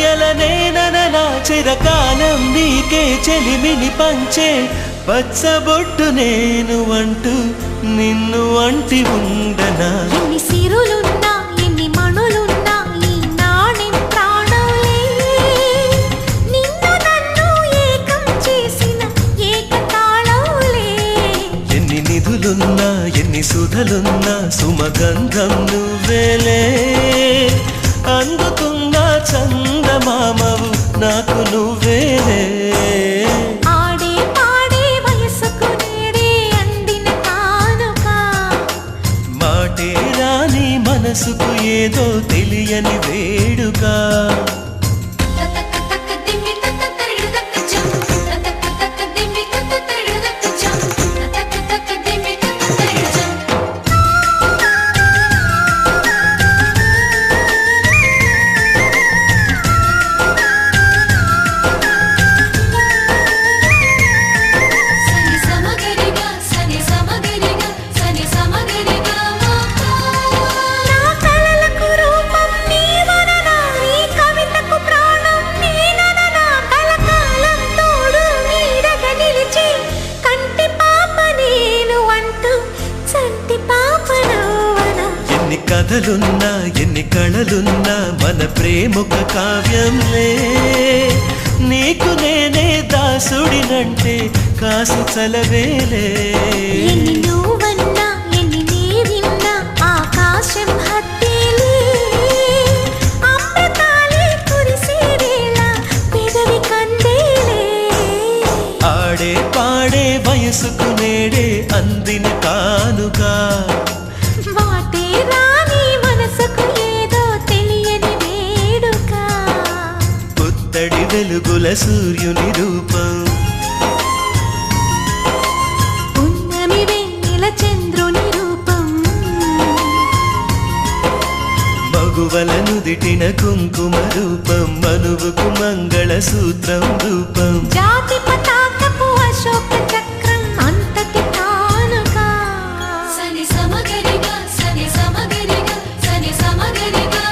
వెన్నెలనేననా చిరకాలం నీకే చెలిమిని పంచే పచ్చబొట్టు నేను అంటూ నిన్ను అంటి ఉండనా ఎన్ని సిరులున్నా ఎన్ని మణులున్నా ఈ నాణెం ప్రాణంలే నిన్ను నన్ను ఏకం చేసిన ఏకతాళంలే ఎన్ని నిధులున్నా ఎన్ని సుధలున్నా సుమగంధం నువ్వేలే అందుతున్న చందమామవు నాకు నువ్వేలే ఆడే పాడే వయసుకు నేడే అందిన కానుక మాటే రాని మనసుకు ఏదో తెలియని వేడుక కథలున్నా ఎన్ని కళలున్నా మన ప్రేమొక కావ్యంలే నీకు నేనే దాసుడినంటే కాసు చలవేలే ఎన్ని నువ్వన్నా ఎన్ని నీవిన్నా ఆకాశం హత్తేలే అమృతాలే కురిసే వేళ పెదవి కందేలే ఆడే పాడే వయసుకు నేడే అందిన కానుక వెలుగుల సూర్యుని రూపం ఉన్నమి వెన్నెల చంద్రుని రూపం మగువల నుదిటిన కుంకుమ రూపం మనువుకు మంగళ సూత్రం రూపం జాతి పతాకపు అశోక చక్రం అంతటి కానుక సని సమగరిగా సని సమగరిగా సని సమగరిగా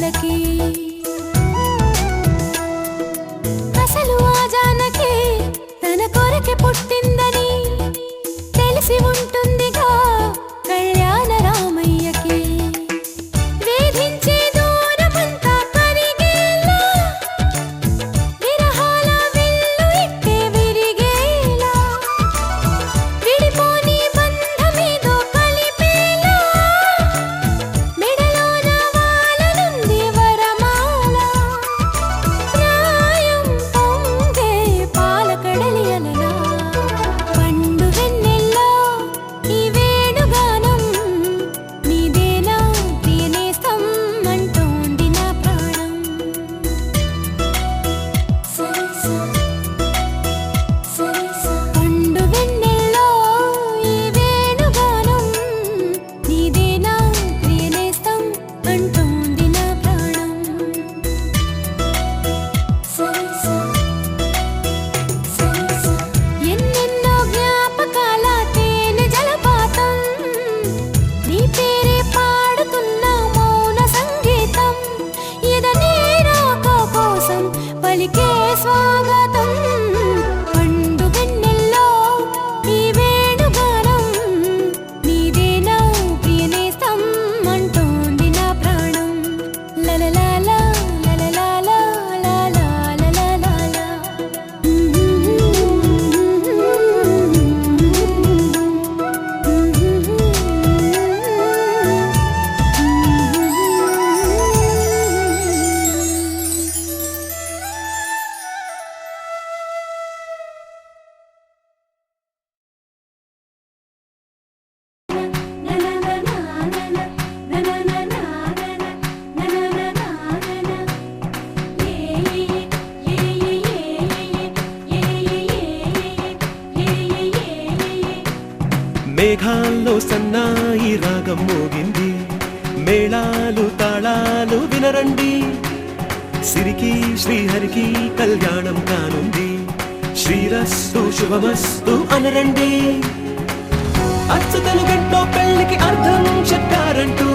జానకి అసలు ఆ జానకి తన కొరకే పుట్టిందని తెలిసి ఉంటుందిగా కళ్యాణ రామయ్యకి వేధించే దూరమంతా కరిగేలా విరహాల విల్లు ఇట్టే విరిగేలా విడిపోని బంధమేదో కలిపేలా మెడలోన వాలనుంది వరమాల ప్రాయం పొంగే పాలకడలి అలలా పండు వెన్నెల్లో ఈ వేణుగానం నీదేనా ప్రియనేస్తం అంటోంది నా ప్రాణం పండు వెన్నెల్లో ఈ వేణుగానం నీదేనా ప్రియనేస్తం అంటోంది నా ప్రాణం ఎన్నెన్నో జ్ఞాపకాల తేనె జలపాతం నీ పేరే పాడుతున్న మౌన సంగీతం ఎదనే రాక కోసం పలికే స్వాగతం పండు వెన్నెల్లో ఈ వేణుగానం నీదేనా ప్రియనేస్తం అంటోంది నా ప్రాణం లలలాలా లలలాలా లాలాలాలాలా మేఘాల్లో సన్నాయి రాగం మోగింది మేళాలు తాళాలు వినరండి సిరికి శ్రీహరికి కళ్యాణం కానుంది శ్రీరస్తు శుభమస్తు అనరండి అచ్చతలు గంటో పెళ్లికి అర్థం చెప్పారంటూ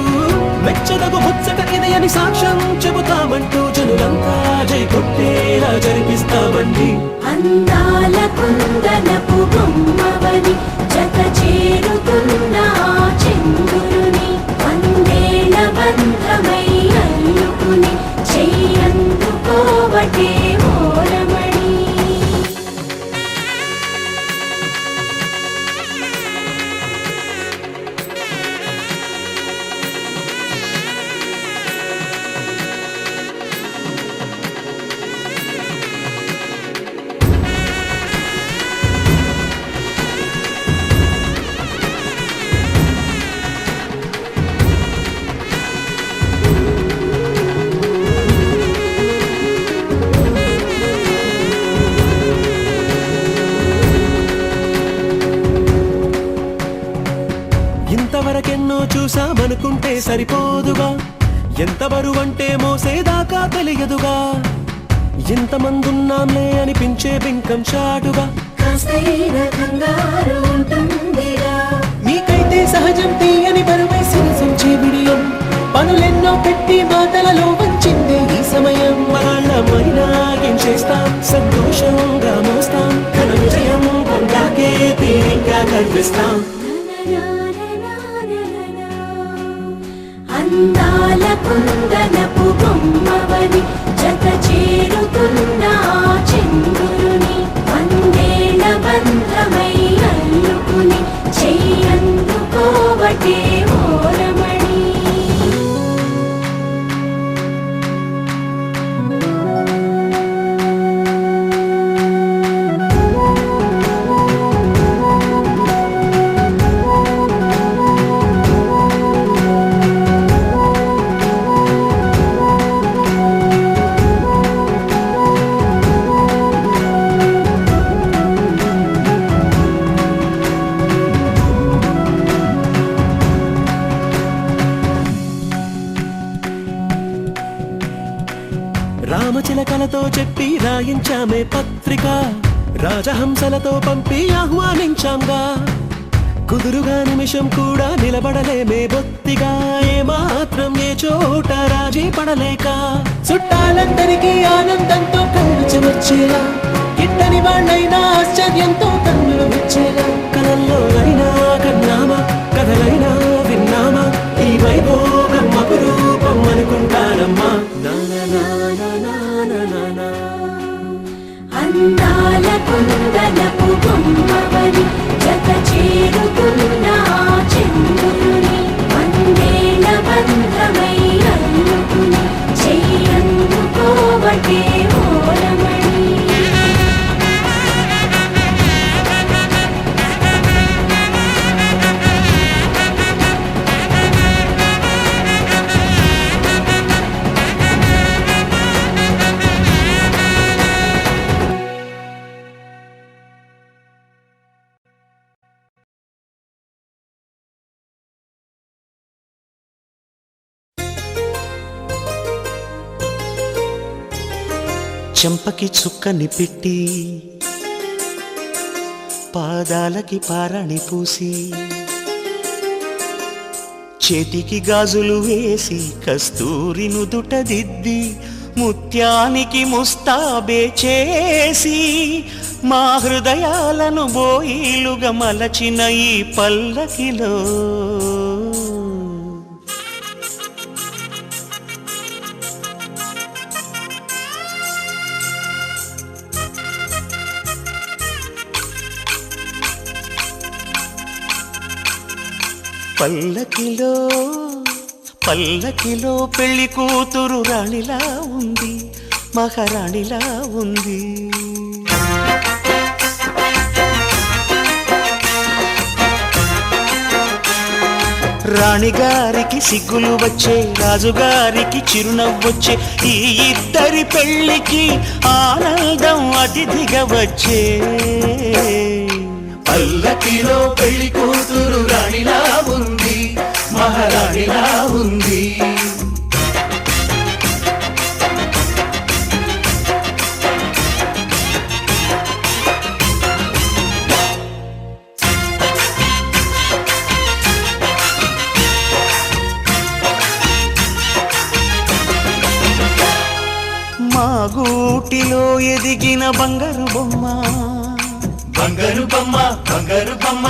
మెచ్చదగు ముచ్చట ఇది అని సాక్ష్యం చెబుతామంటూ జనులంతా జై కొట్టేలా జరిపిస్తామండి అందాల కుందనపు బొమ్మవని జత చేరుతున్న చంద్రుని వందేళ్ల బంధమై అల్లుకుని చెయ్యందుకోవటే ఓరమణి ఇంతవరకెన్నో చూసామనుకుంటే సరిపోదుగా ఎంత బరువంటే మోసేదాకా తెలియదుగా ఇంతమందున్నాంలే అనిపించే బింకం చాటుగా కాస్తైన కంగారు ఉంటుందిరా మీకైతే సహజం తీయని బరువై సిరిసంచే బిడియం పనులెన్నో పెట్టి మాటలలో వంచిందే ఈ సమయం వాళ్ళమైనా ఏం చేస్తాం సంతోషంగా మోస్తాం ఘన విజయం పొందాకే తీరిగ్గా కనిపిస్తాం అందాల కుందనపు బొమ్మవని జత చేరుతున్న చంద్రుని వందేళ్ల బంధమై అల్లుకుని చెయ్యందుకోవటే ఓరమణి రామచిలకలతో చెప్పి రాయించామే పత్రిక రాజహంసలతో పంపి ఆహ్వానించాంగా కుదురుగా నిమిషం కూడా నిలబడలేమే బొత్తిగా, ఏమాత్రం ఏ చోట రాజీ పడలేక, చుట్టాలందరికీ ఆనందంతో కళ్ళు చెమర్చేలా, గిట్టని వాళ్ళైనా ఆశ్చర్యంతో కన్నులు విచ్చేలా, కలల్లో అయినా కన్నామా కథలైనా విన్నామా, ఈ వైభోగం అపురూపం అనుకుంటానమ్మా. అందాల కుందనపు బొమ్మవని జత చేరుతున్న చంద్రుని, వందేళ్ల బంధమై అల్లుకుని చెయ్యందుకోవటే ఓరమణి. చెంపకి చుక్కని పెట్టి పాదాలకి పారాణి పూసి, చేతికి గాజులు వేసి కస్తూరి నుదుట దిద్ది, ముత్యానికి ముస్తాబే చేసి, మా హృదయాలను బోయిలుగా మలచిన ఈ పల్లకిలో పల్లకిలో పల్లకిలో పెళ్లి కూతురు రాణిలా ఉంది, మహారాణిలా ఉంది. రాణిగారికి సిగ్గులు వచ్చే, రాజుగారికి చిరునవ్వొచ్చే, ఈ ఇద్దరి పెళ్లికి ఆనందం అతిథిగా వచ్చే. పల్లకిలో పెళ్లి కూతురు రాణిలా ఉంది, మహారాణిలా ఉంది. మా గూటిలో ఎదిగిన బంగారు బొమ్మ, బంగారు బొమ్మ, బంగారు బొమ్మ.